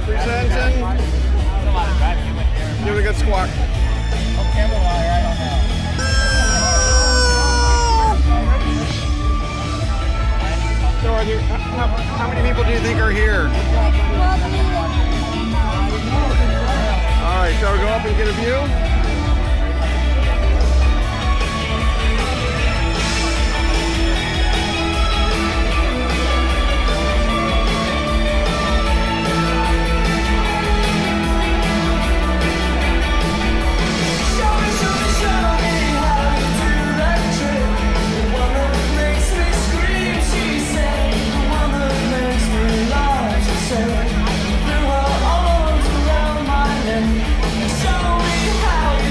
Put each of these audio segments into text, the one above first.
representing. Give it a good squawk. So are there, how many people do you think are here? All right, shall we go up and get a view? Threw her arms around my neck. Show me how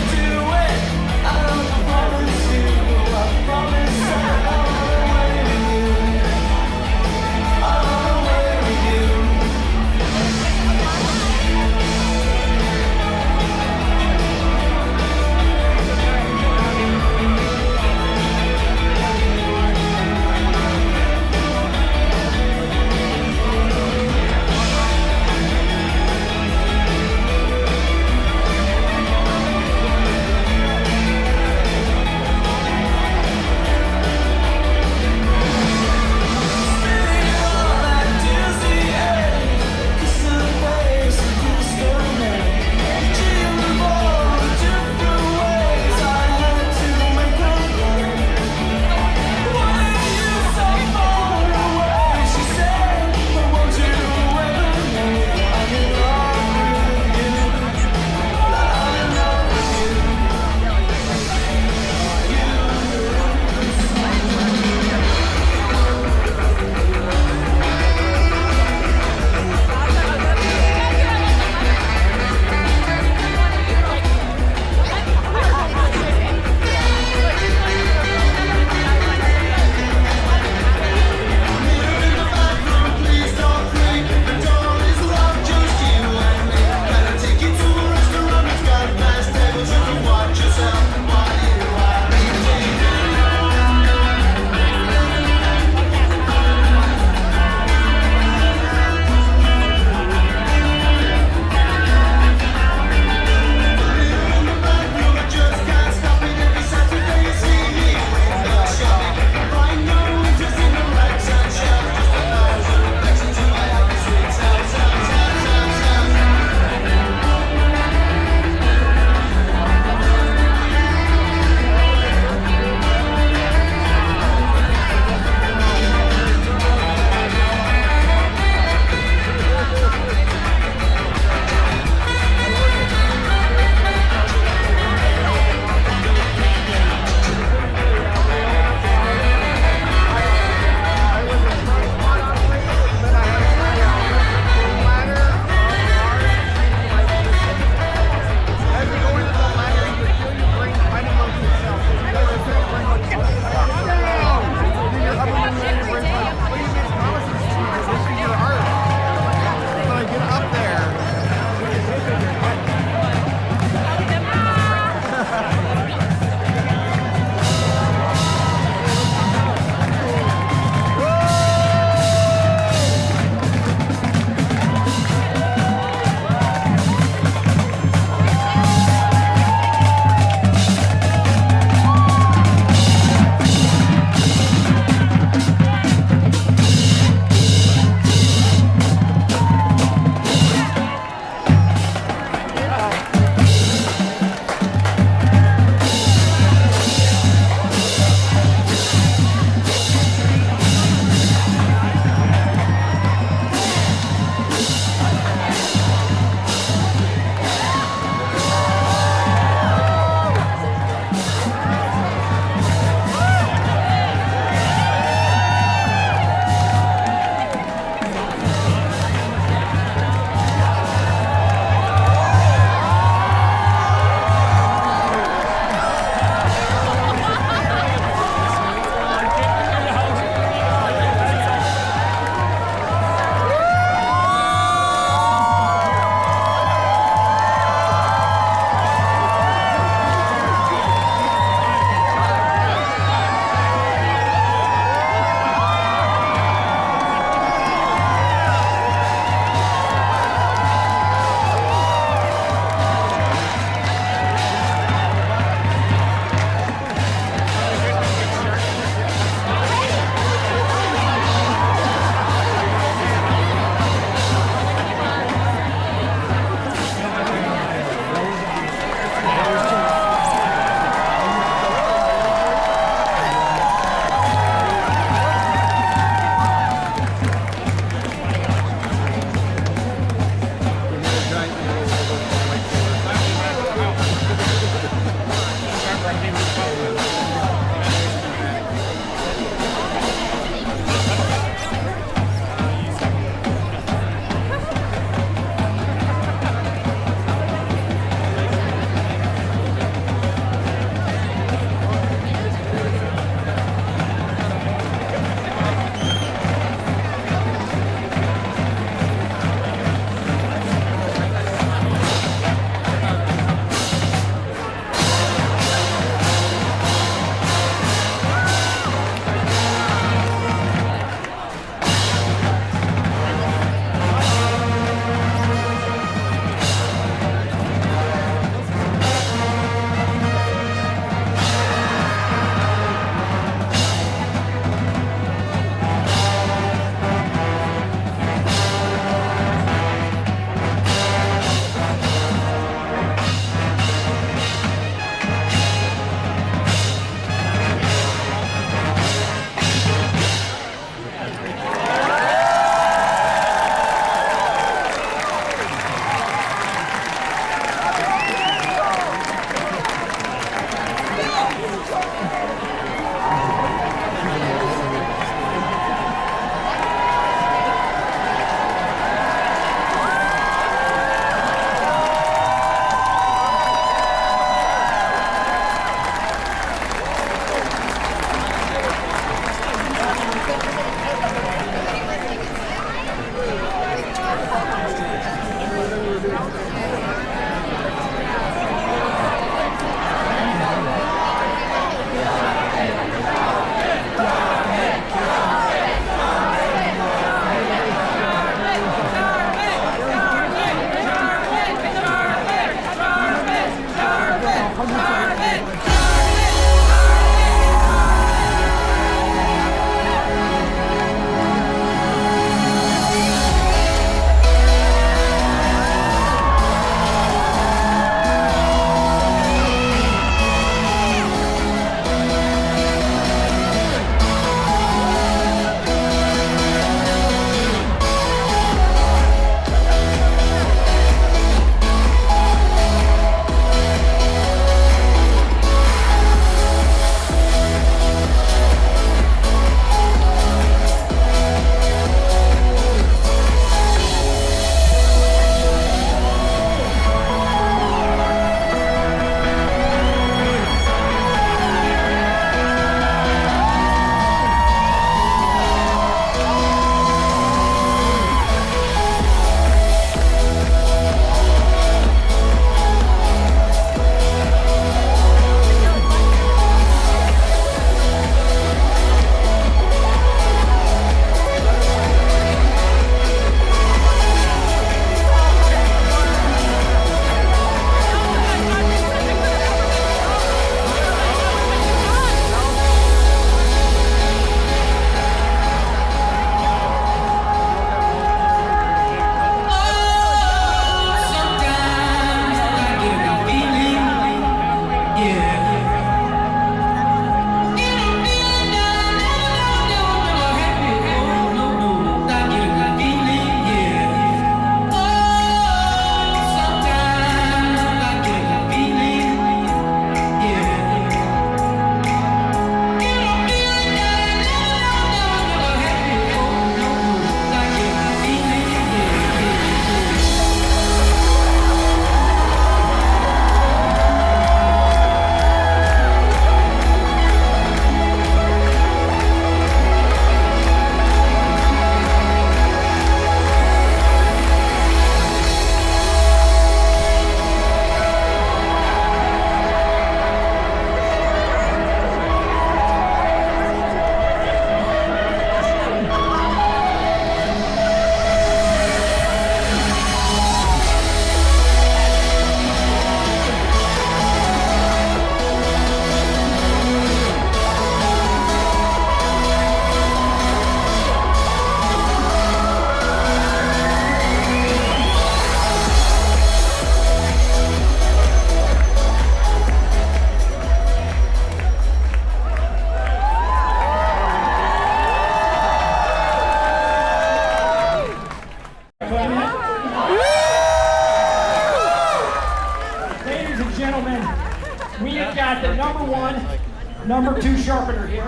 Number 2 sharpener here.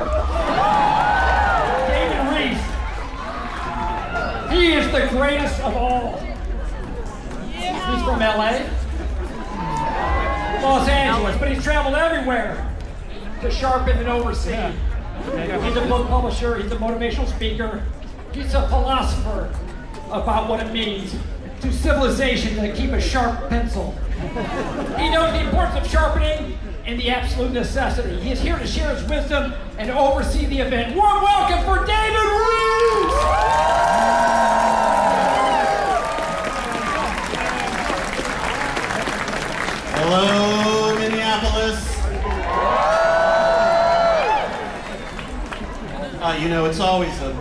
David Reese. He is the greatest of all. He's from LA, Los Angeles, but he's traveled everywhere to sharpen and oversee. He's a book publisher, he's a motivational speaker, he's a philosopher about what it means to civilization to keep a sharp pencil. He knows the importance of sharpening and the absolute necessity. He is here to share his wisdom and oversee the event. Warm welcome for David Reese! Hello, Minneapolis. You know, it's always a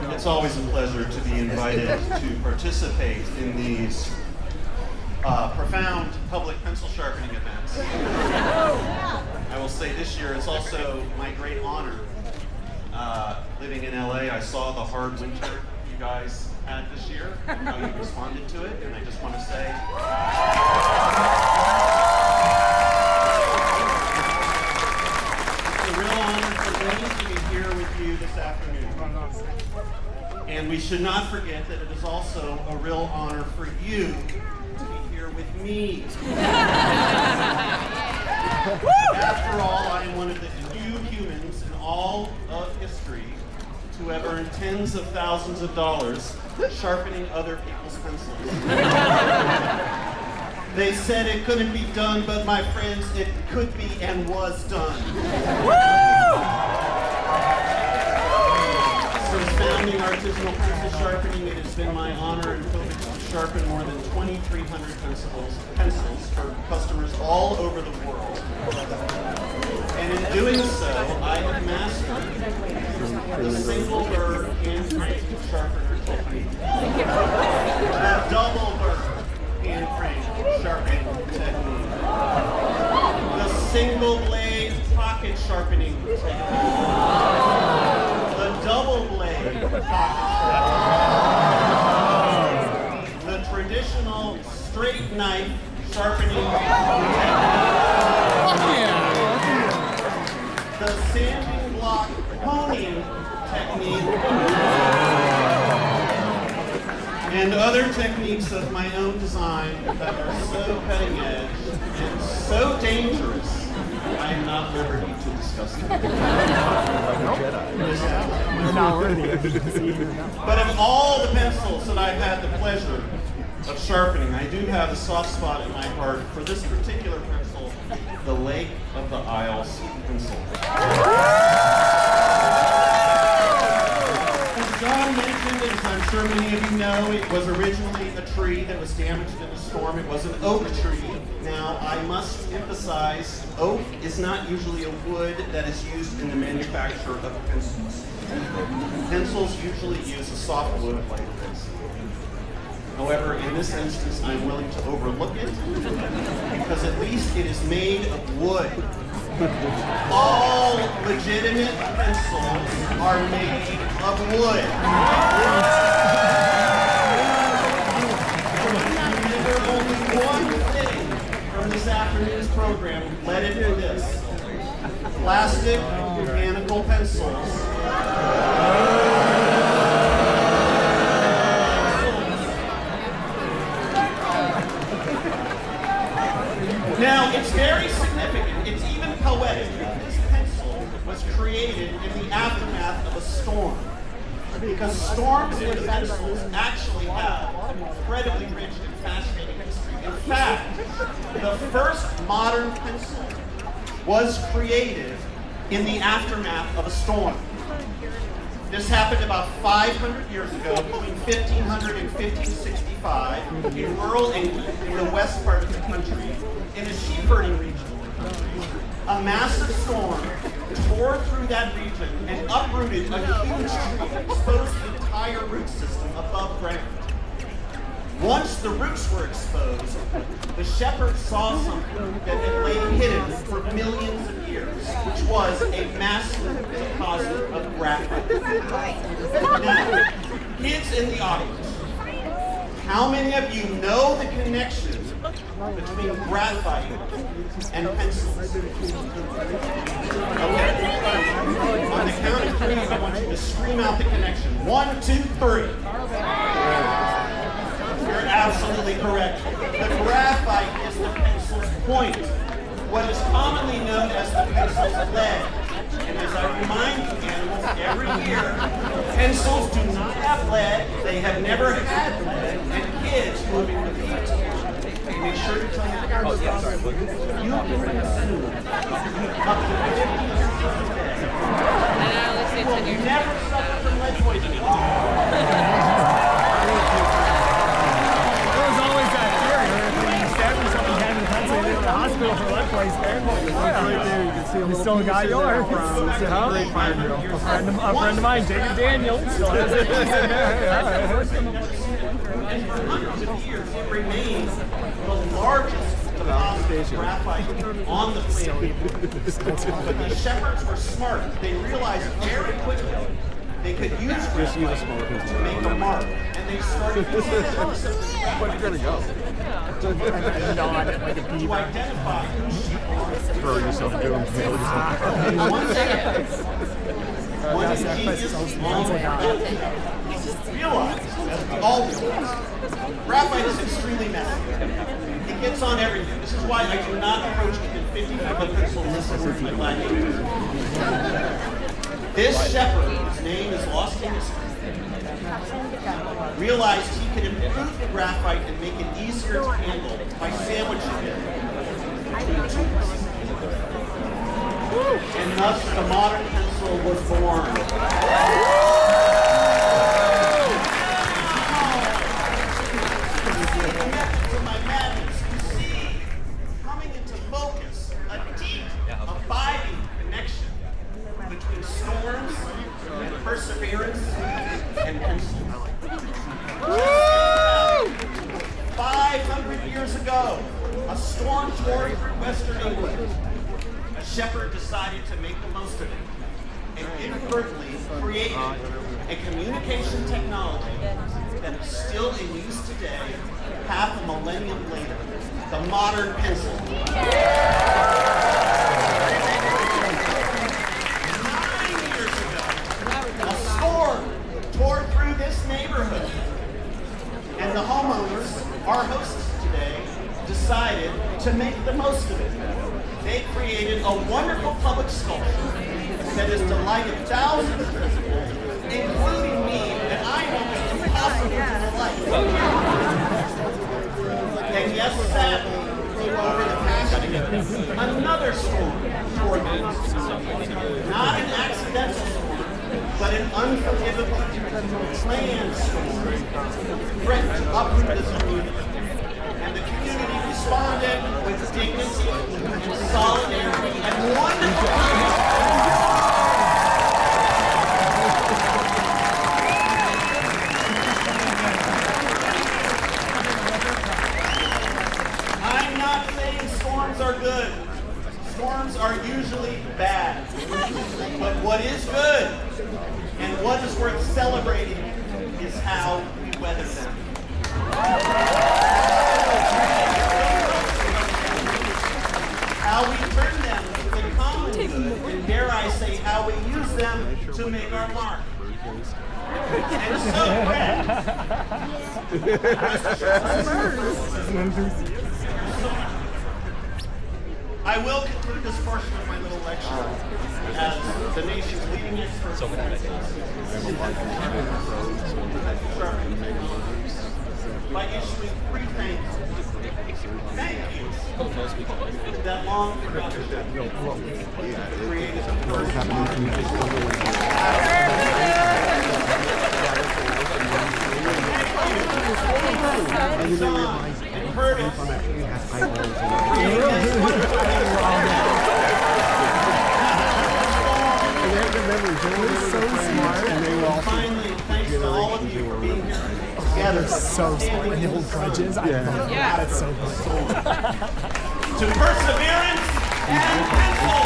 pleasure to be invited to participate in these profound public pencil sharpening events. I will say this year it's also my great honor. Living in LA, I saw the hard winter you guys had this year, and how you responded to it, and I just want to say. To be here with you this afternoon. And we should not forget that it is also a real honor for you to be here with me. After all, I am one of the few humans in all of history to have earned tens of thousands of dollars sharpening other people's pencils. They said it couldn't be done, but my friends, it could be and was done. Since founding Artisanal Pencil Sharpening, it has been my honor and privilege to sharpen more than 2,300 pencils for customers all over the world. And in doing so, I have mastered the single burr hand crank sharpener technique, the double burr hand crank sharpening technique, the single blade pocket sharpening technique, the double blade pocket sharpening, the traditional straight knife sharpening technique, the sanding block honing technique, and other techniques of my own design that are so cutting edge and so dangerous, I am not at liberty to discuss them. But of all the pencils that I've had the pleasure of sharpening, I do have a soft spot in my heart for this particular pencil, the Lake of the Isles pencil. John mentioned, as I'm sure many of you know, it was originally a tree that was damaged in a storm. It was an oak tree. Now, I must emphasize, oak is not usually a wood that is used in the manufacture of pencils. Pencils usually use a soft wood like this. However, in this instance, I'm willing to overlook it because at least it is made of wood. All legitimate pencils are made of wood. Remember only one thing from this afternoon's program, let it be this. Plastic mechanical pencils. Now, it's very significant. It's even poetic. This pencil was created in the aftermath of a storm. Because storms and pencils actually have an incredibly rich and fascinating history. In fact, the first modern pencil was created in the aftermath of a storm. This happened about 500 years ago, between 1500 and 1565, in rural England, in the west part of the country, in a sheep herding region of the country. A massive storm tore through that region and uprooted a huge tree, exposed the entire root system above ground. Once the roots were exposed, the shepherds saw something that had lain hidden for millions of years, which was a massive deposit of graphite. Now, kids in the audience, How many of you know the connection between graphite and pencils? Okay. On the count of three, I want you to scream out the connection. 1, 2, 3. You're absolutely correct. The graphite is the pencil's point, what is commonly known as the pencil's lead. And as I remind you animals every year, pencils do not have lead, they have never had lead, and kids moving the feet. Make sure to tell your parents you can consume up to 50 ounces a day. You will never suffer from lead poisoning. There was always that fear when you stab yourself in hand in pencil, you're in the hospital for lead poisoning. You still got yours. A friend of mine, David Daniel, still has it. And for hundreds of years, it remains the largest deposit of graphite on the planet. But the shepherds were smart. They realized very quickly they could use graphite to make a mark. And they started using explosives as graphite to identify who sheep are. Throw yourself down. One ingenious long realized, as we all realize, graphite is extremely messy. It gets on everything. This is why I do not approach within 50 feet of a pencil unless I work my gladiators. This shepherd, whose name is lost in history, realized he could improve the graphite and make it easier to handle by sandwiching it between tubes. And thus the modern pencil was born. To my madness, you see, coming into focus, a deep, abiding connection between storms and perseverance and pencils. 500 years ago, a storm tore through Western England. A shepherd decided to make the most of it and inadvertently created a communication technology that is still in use today, half a millennium later, the modern pencil. 9 years ago, a storm tore through this neighborhood, and the homeowners, our hosts today, decided to make the most of it. They created a wonderful public sculpture that has delighted thousands of people, including me, and I know it's impossible to delight. And yes, sadly, over the past year, another storm tore through. Not an accidental storm, but an unforgivable planned storm threatened to uproot this community. And the community responded with dignity and solidarity and wonderful I'm not saying storms are good. Storms are usually bad. But what is good and what is worth celebrating is how we weather them. How we turn them to the common good, and dare I say, how we use them to make our mark. And so, friends, I will conclude this portion of my little lecture as the nation's leading expert in sharpening technologies by issuing 3 thanks. Thank you. That long forgotten created the first and Curtis finally, thanks to all of you for being here together. So smart. When they hold grudges, I love that. That's so good. To perseverance and pencil.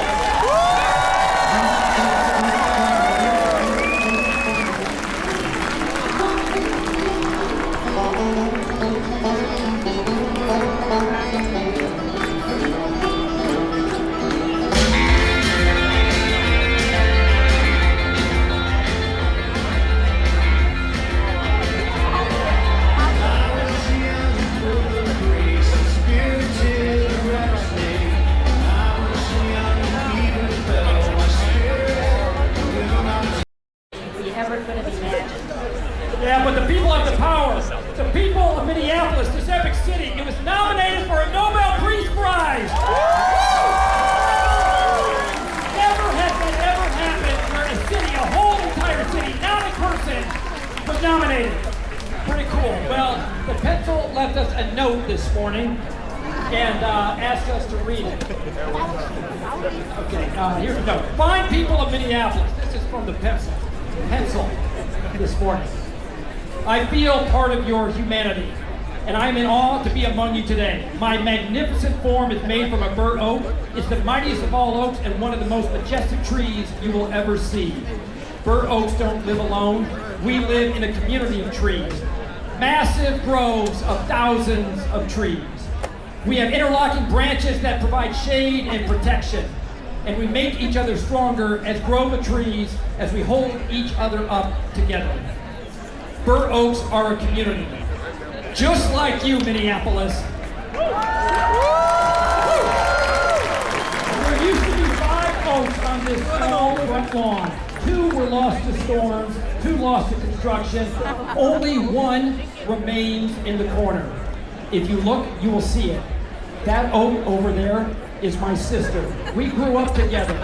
the people have the power. The people of Minneapolis, this epic city, it was nominated for a Nobel Peace Prize. Never has that ever happened where a city, a whole entire city, not a person, was nominated. Pretty cool. Well, the pencil left us a note this morning and asked us to read it. Okay, here's a note. Fine people of Minneapolis. This is from the pencil this morning. I feel part of your humanity, and I'm in awe to be among you today. My magnificent form is made from a burnt oak. It's the mightiest of all oaks and one of the most majestic trees you will ever see. Burnt oaks don't live alone. We live in a community of trees. Massive groves of thousands of trees. We have interlocking branches that provide shade and protection. And we make each other stronger as grove of trees as we hold each other up together. Burnt oaks are a community. Just like you, Minneapolis. There used to be 5 oaks on this small front lawn. 2 were lost to storms, 2 lost to construction. Only 1 remains in the corner. If you look, you will see it. That oak over there is my sister. We grew up together.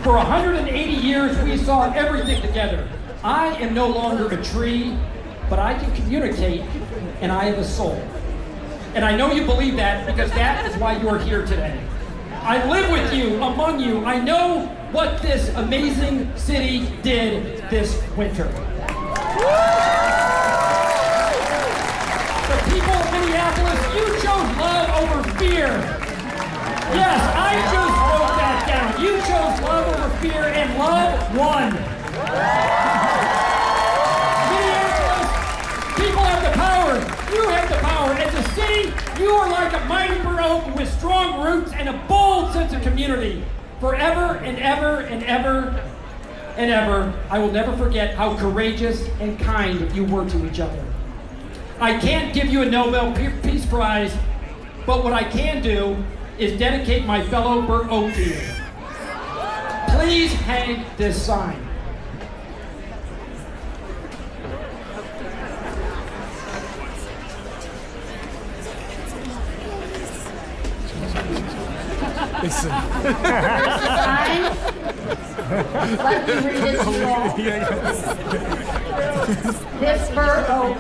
For 180 years, we saw everything together. I am no longer a tree, but I can communicate, and I have a soul. And I know you believe that because that is why you are here today. I live with you, among you. I know what this amazing city did this winter. The people of Minneapolis, you chose love over fear. Yes, I just wrote that down. You chose love over fear, and love won. Minneapolis, people have the power. You have the power. As a city, you are like a mighty burnt oak with strong roots and a bold sense of community. Forever and ever and ever and ever, I will never forget how courageous and kind you were to each other. I can't give you a Nobel Peace Prize, but what I can do is dedicate my fellow burnt oak to you. Please hang this sign. Listen. Sign. Let me read it to you all. This burnt oak,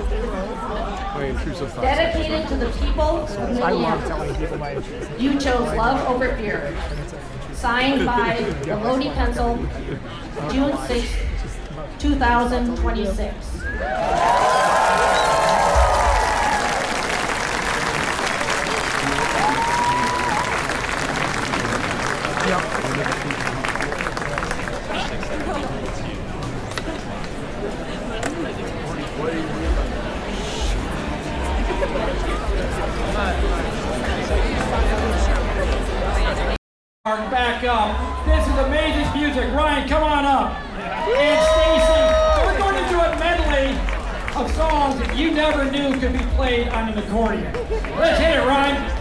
dedicated to the people of Minneapolis. You chose love over fear. Signed by the Lodi Pencil, June 6, 2026. Back up. This is amazing music. Ryan, come on up. And Stacy, we're going to do a medley of songs that you never knew could be played on an accordion. Let's hit it, Ryan.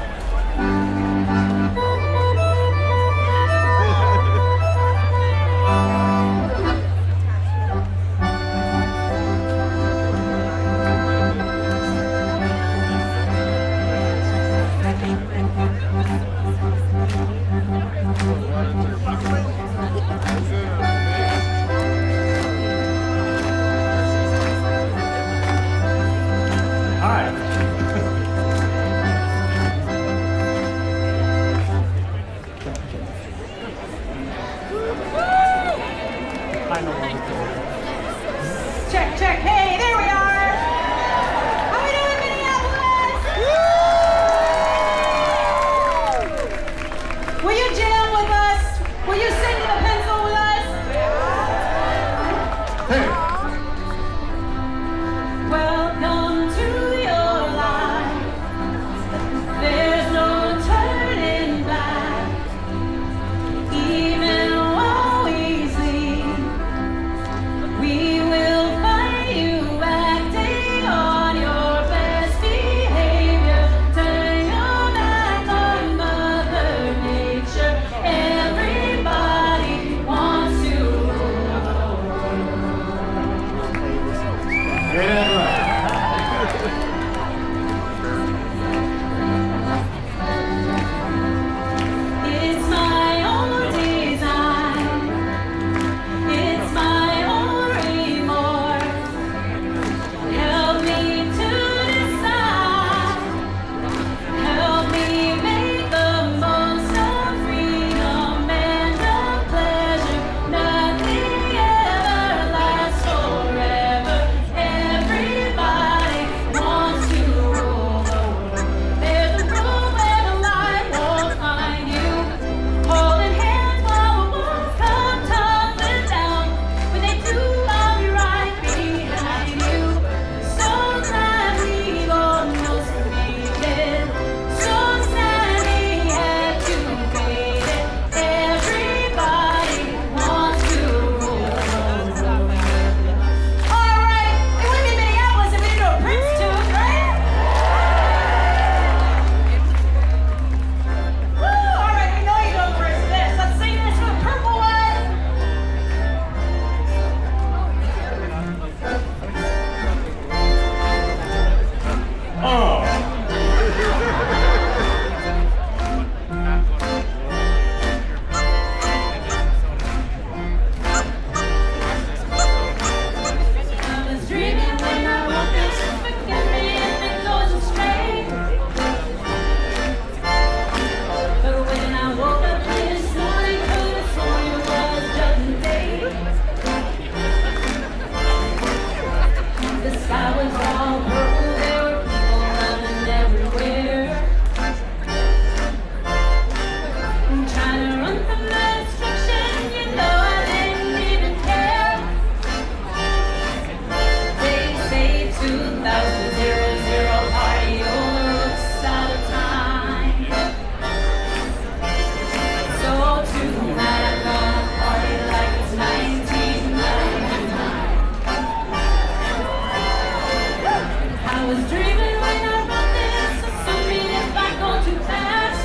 Check, check. Hey, there we are. How we doing, Minneapolis? Will you jam with us? Will you sing to the pencil with us? Hey. Welcome to your life. There's no turning back. Even while we sleep, we will find you Say that right. It's my own design. It's my own remorse. Help me to decide. Help me make the most of freedom and of pleasure. Nothing ever lasts forever. Everybody wants to rule the world. There's a room where the light won't find you. Holding hands while the walls come tumbling down. When they do, I'll be right behind you. So sad we've almost made it. So sad we had to wait it. Everybody wants to rule the world. All right, it would be Minneapolis if we didn't do a Prince tune, right? Woo! All right, we know you go first this. Let's sing this for the purple one. I was dreaming when I woke up. Forgive me if it goes astray. But when I woke up this morning, could have sworn it was Judgment Day. The sky was all purple, there were people running everywhere. I'm trying to run from the destruction, you know I didn't even care. They say 2000 party over looks out of time. So tonight I'm gonna party like it's 1999. I was dreaming when I wrote this, assuming if I go too fast.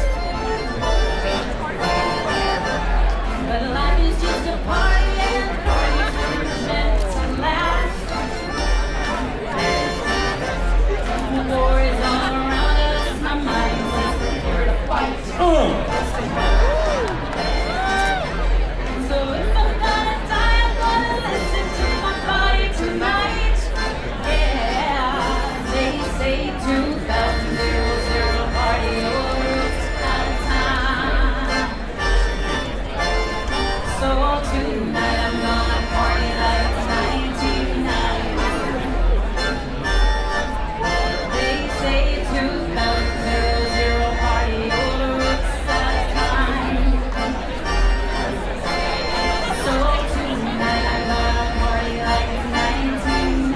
But life is just a party and parties are meant to last. The war is all around us, my mind says prepare to fight. So if I'm gonna die, I'm gonna listen to my body tonight. Yeah, they say 2000 party over, it's out of time. So tonight I'm gonna party like it's 1990. They say 2000 party over, it's out of time. So tonight I'm gonna party like it's 1990.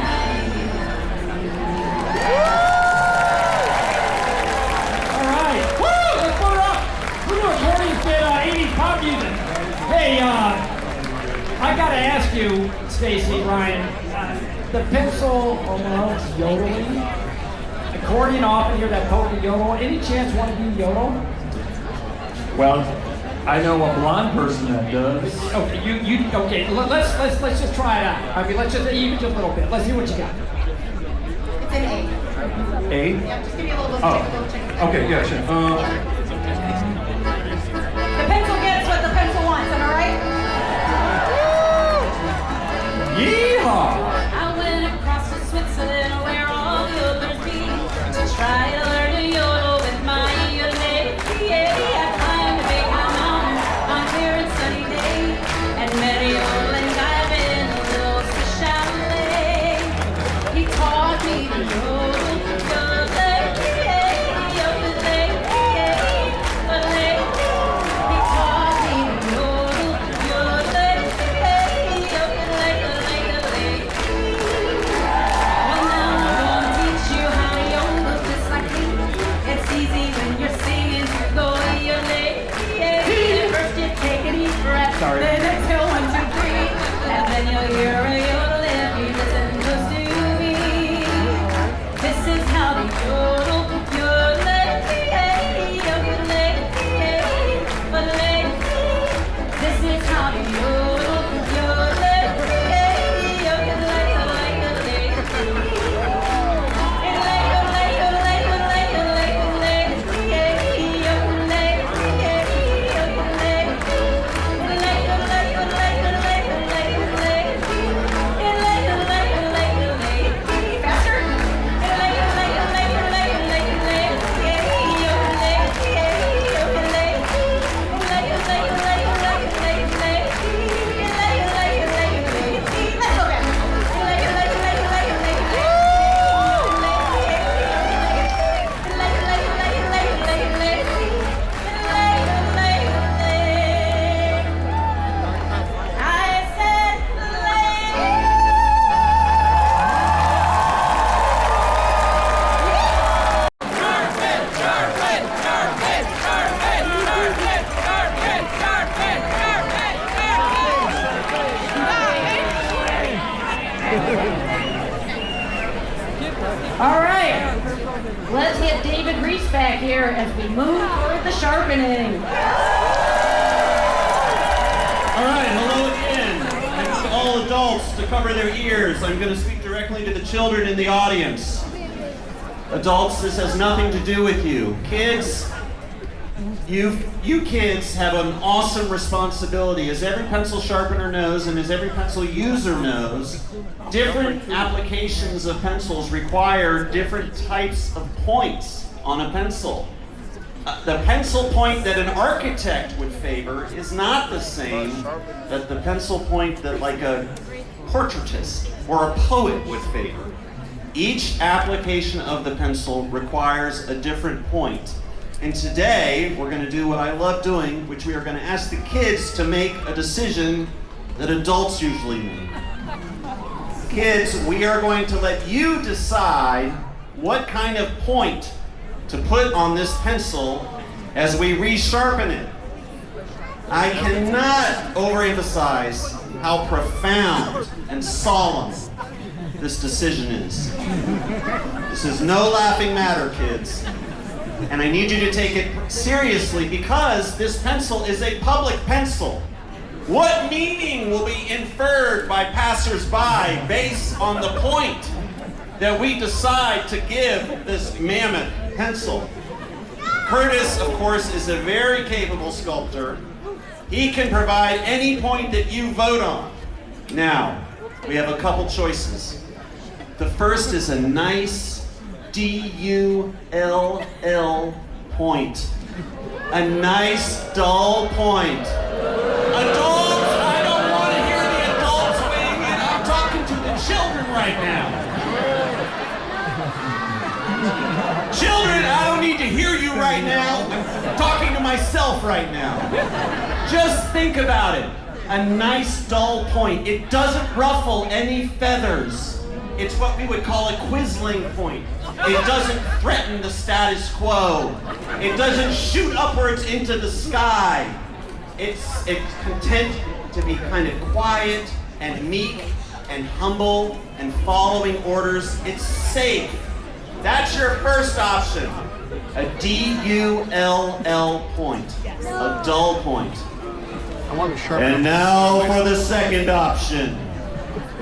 All right. Woo! Let's put it up. We're doing 40s bit 80s pop music. Hey, I gotta ask you, Stacy, Ryan, the pencil almost yodeling, accordion often hear that potent yodel. Any chance want to do yodel? Well, I know a blonde person that does. Okay, you okay? Let's just try it out. I mean, let's just even just a little bit. Let's see what you got. It's an A. A? Yeah, just give me a little check. Okay, yeah, sure. The pencil gets what the pencil wants, am I right? Yeehaw! I went across to Switzerland where all the others be to try to learn to yodel with my ukulele. I climbed a big high mountain on a clear and sunny day and met a yodeling guy in a little Swiss chalet. He taught me to yodel, yodel, He taught me to yodel, Well, now I'm gonna teach you how to yodel just like me. It's easy when you're singing to go yodel. First you take a deep breath, then exhale 1, 2, 3, and then you'll hear a yodel if you listen close to me. All right, let's get David Reese back here as we move toward the sharpening. All right, hello again. I need all adults to cover their ears. I'm going to speak directly to the children in the audience. Adults, this has nothing to do with you. Kids, you kids have an awesome responsibility. As every pencil sharpener knows, and as every pencil user knows, different applications of pencils require different types of points on a pencil. The pencil point that an architect would favor is not the same as the pencil point that like a portraitist or a poet would favor. Each application of the pencil requires a different point. And today, we're going to do what I love doing, which we are going to ask the kids to make a decision that adults usually make. Kids, we are going to let you decide what kind of point to put on this pencil as we resharpen it. I cannot overemphasize how profound and solemn this decision is. This is no laughing matter, kids. And I need you to take it seriously because this pencil is a public pencil. What meaning will be inferred by passers-by based on the point that we decide to give this mammoth pencil? Curtis, of course, is a very capable sculptor. He can provide any point that you vote on. Now, we have a couple choices. The first is a nice D-U-L-L point. A nice dull point. Adults, I don't want to hear the adults weighing in. I'm talking to the children right now. Children, I don't need to hear you right now. I'm talking to myself right now. Just think about it. A nice dull point. It doesn't ruffle any feathers. It's what we would call a quisling point. It doesn't threaten the status quo. It doesn't shoot upwards into the sky. It's content to be kind of quiet and meek and humble and following orders. It's safe. That's your first option. A D-U-L-L point. A dull point. And now for the second option.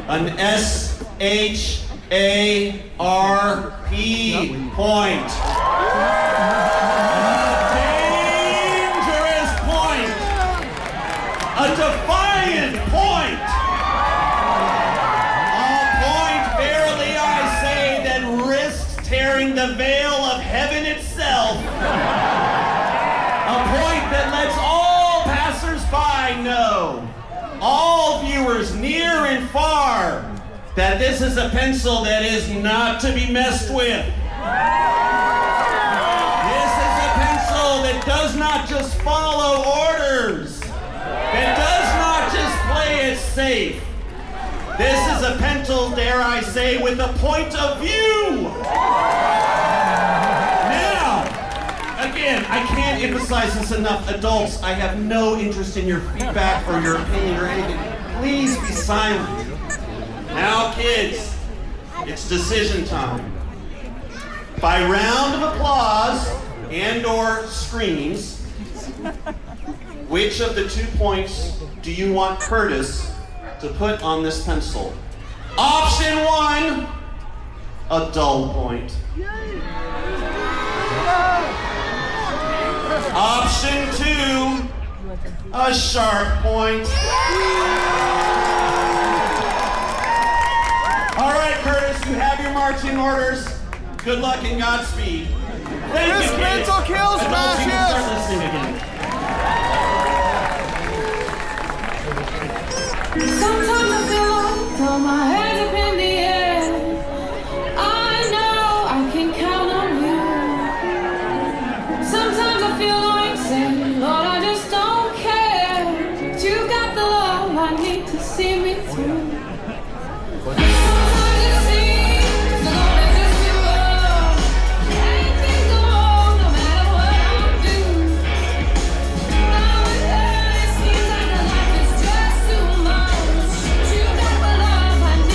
An S-H-A-R-P point. Dangerous point. A defiant point. A point, verily I say, that risks tearing the veil of heaven itself. A point that lets all passers-by know, all viewers near and far, that this is a pencil that is not to be messed with. This is a pencil that does not just follow orders, that does not just play it safe. This is a pencil, dare I say, with a point of view. Now, again, I can't emphasize this enough. Adults, I have no interest in your feedback or your opinion or anything. Please be silent. Now, kids, it's decision time. By round of applause and/or screams, which of the 2 points do you want Curtis to put on this pencil? Option 1, a dull point. Option 2, a sharp point. All right, Curtis, you have your marching orders. Good luck and Godspeed. Thank you, kids. This pencil kills Adults, you can fascists. start listening again. Sometimes I feel like throw my hands up in the air. I know I can count on you. Sometimes I feel like saying, Lord, I just don't care. But you got the love I need to see me through. Sometimes it seems the Lord is just too low. Anything go wrong, no matter what I do. Now and then it seems like the life is just too much. You got the love I need.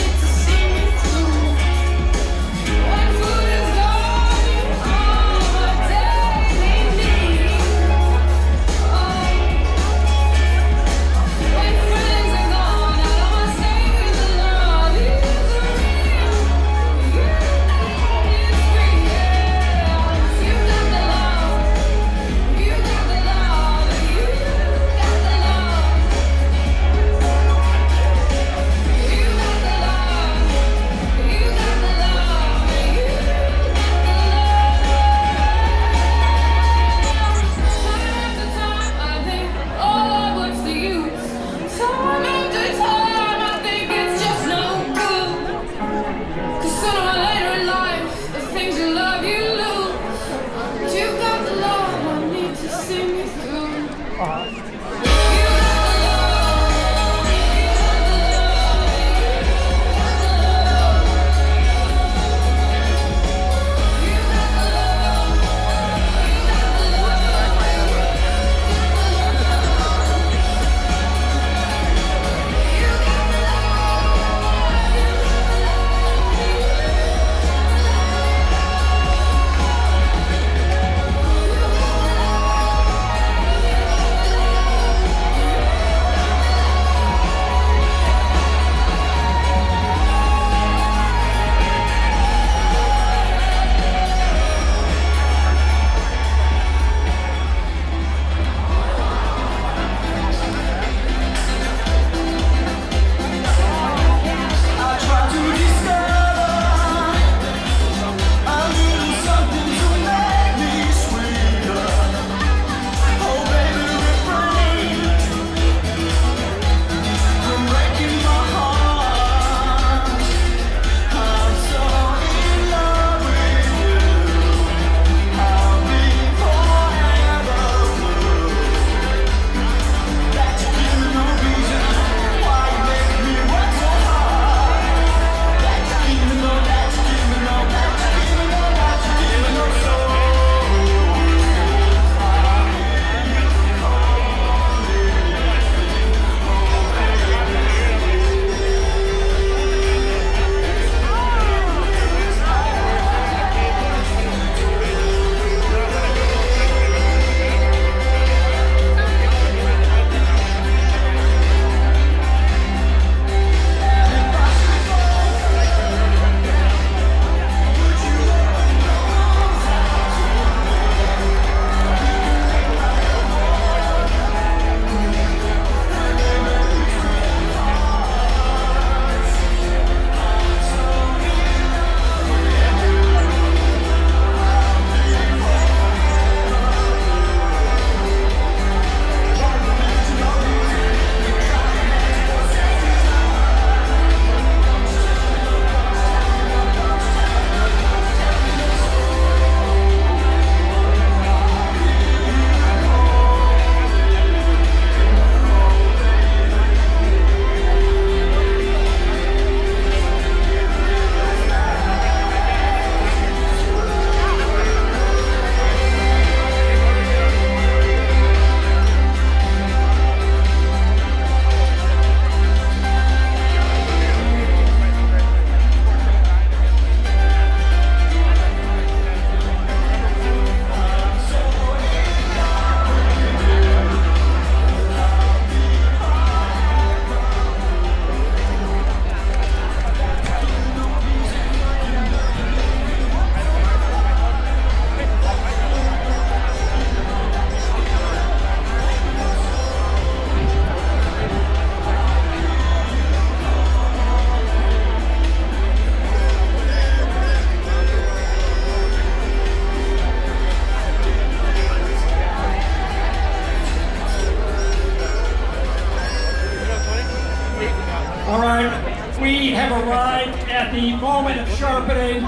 at the moment of sharpening. In the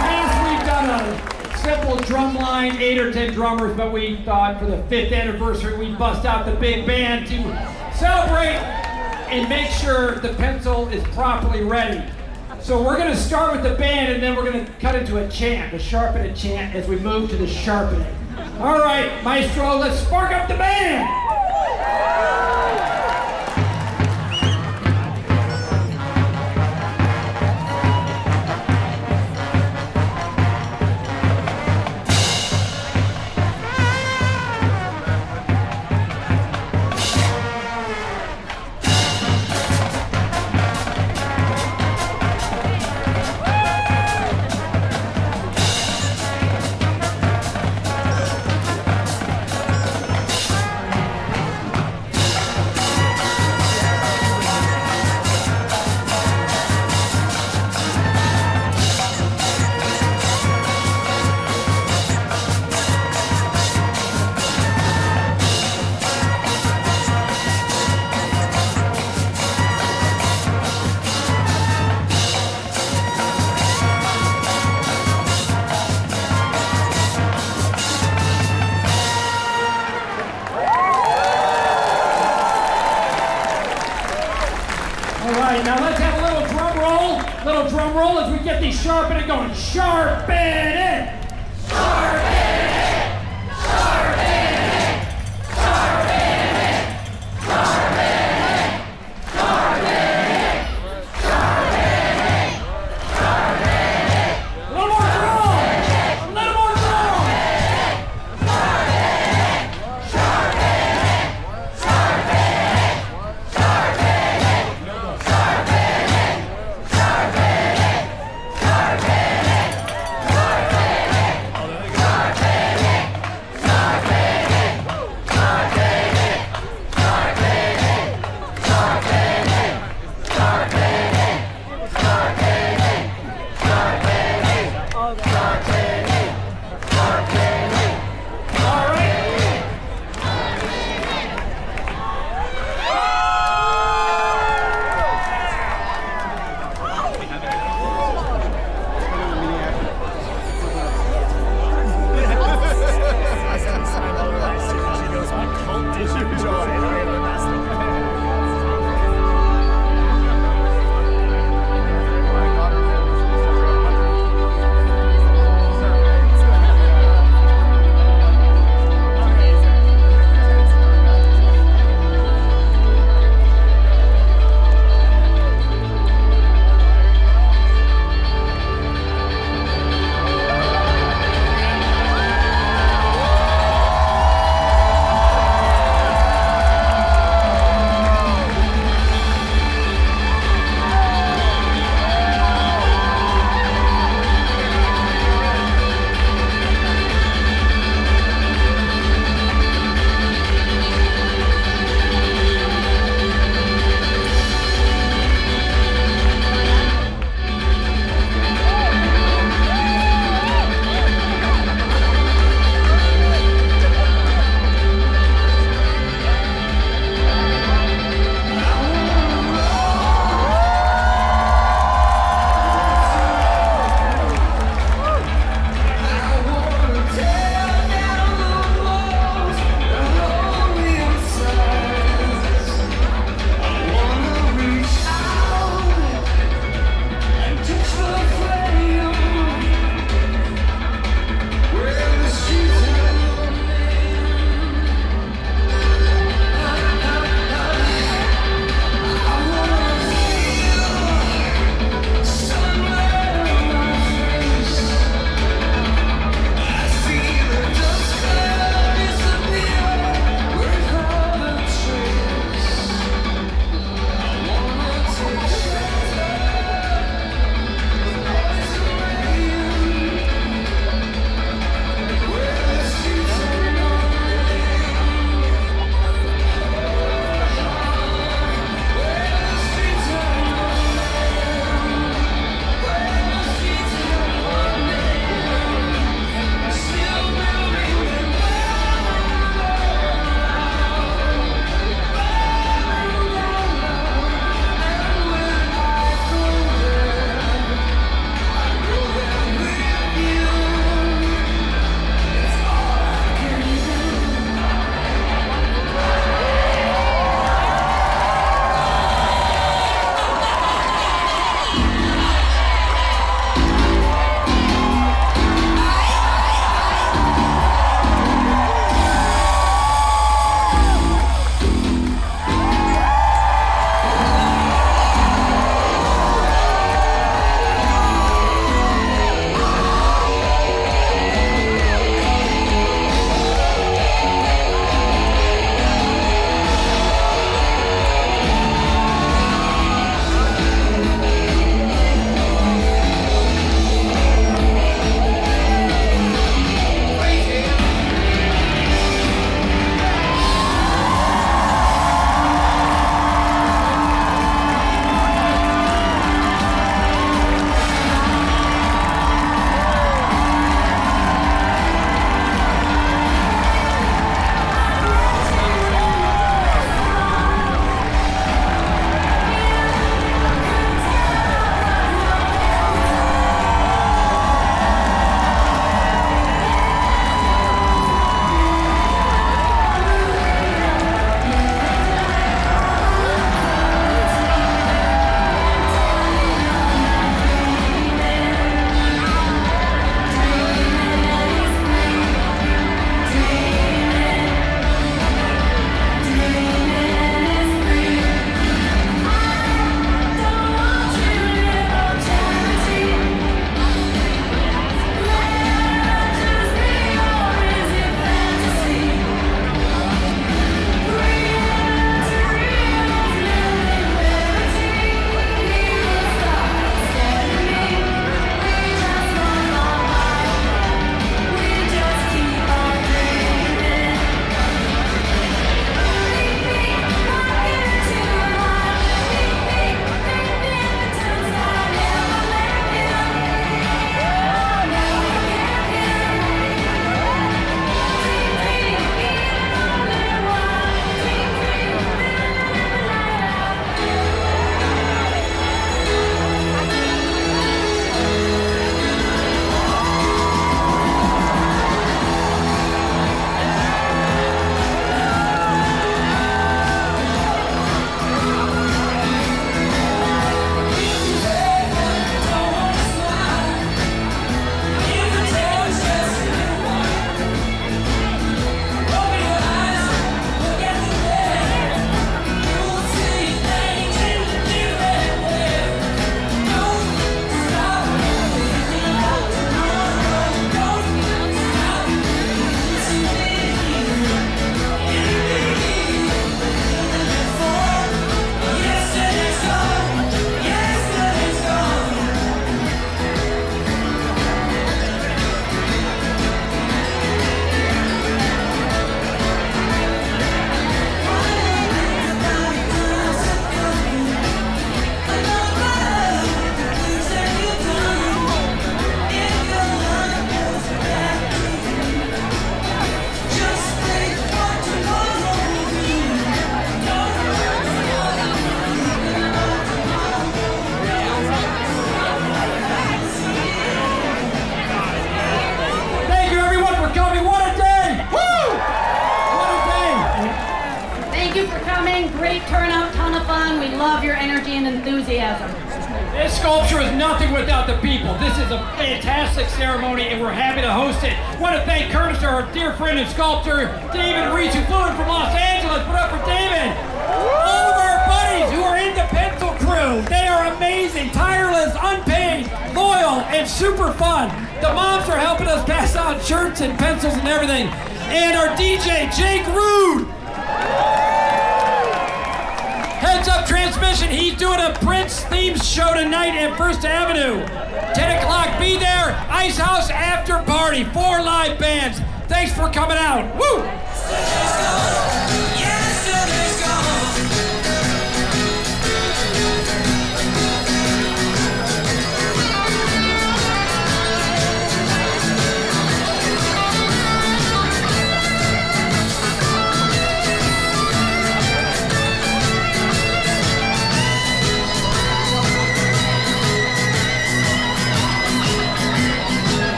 past, we've done a simple drum line, 8 or 10 drummers, but we thought for the 5th anniversary, we'd bust out the big band to celebrate and make sure the pencil is properly ready. So we're going to start with the band, and then we're going to cut into a chant, a sharpening chant, as we move to the sharpening. All right, Maestro, let's spark up the band. Now let's have a little drum roll as we get these sharpening going. Sharpen it! Sharpen it! Sharpen it! Sharpen it! Sharpen it! Sharpen it! Sharpen it! Sharpen it! A little more drum! A little more drum! Sharpen it! Sharpen it! Sharpen it! Sharpen it! Sharpen it! sculpture is nothing without the people. This is a fantastic ceremony, and we're happy to host it. I want to thank Curtis, our dear friend and sculptor, David Reese, who flew in from Los Angeles. Put up for David. All of our buddies who are in the pencil crew. They are amazing, tireless, unpaid, loyal, and super fun. The moms are helping us pass out shirts and pencils and everything. And our DJ, Jake Rude. Heads up transmission, he's doing a Prince themed show tonight at First Avenue. 10 o'clock, be there. Ice House after party, 4 live bands. Thanks for coming out. Woo!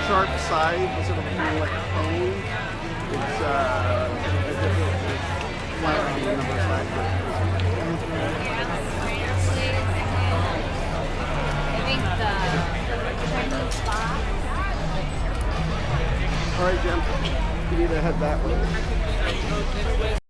sharp side instead of being like a cone. It's flat on the number side. I think the Chinese box. All right, Jim. You need to head that way.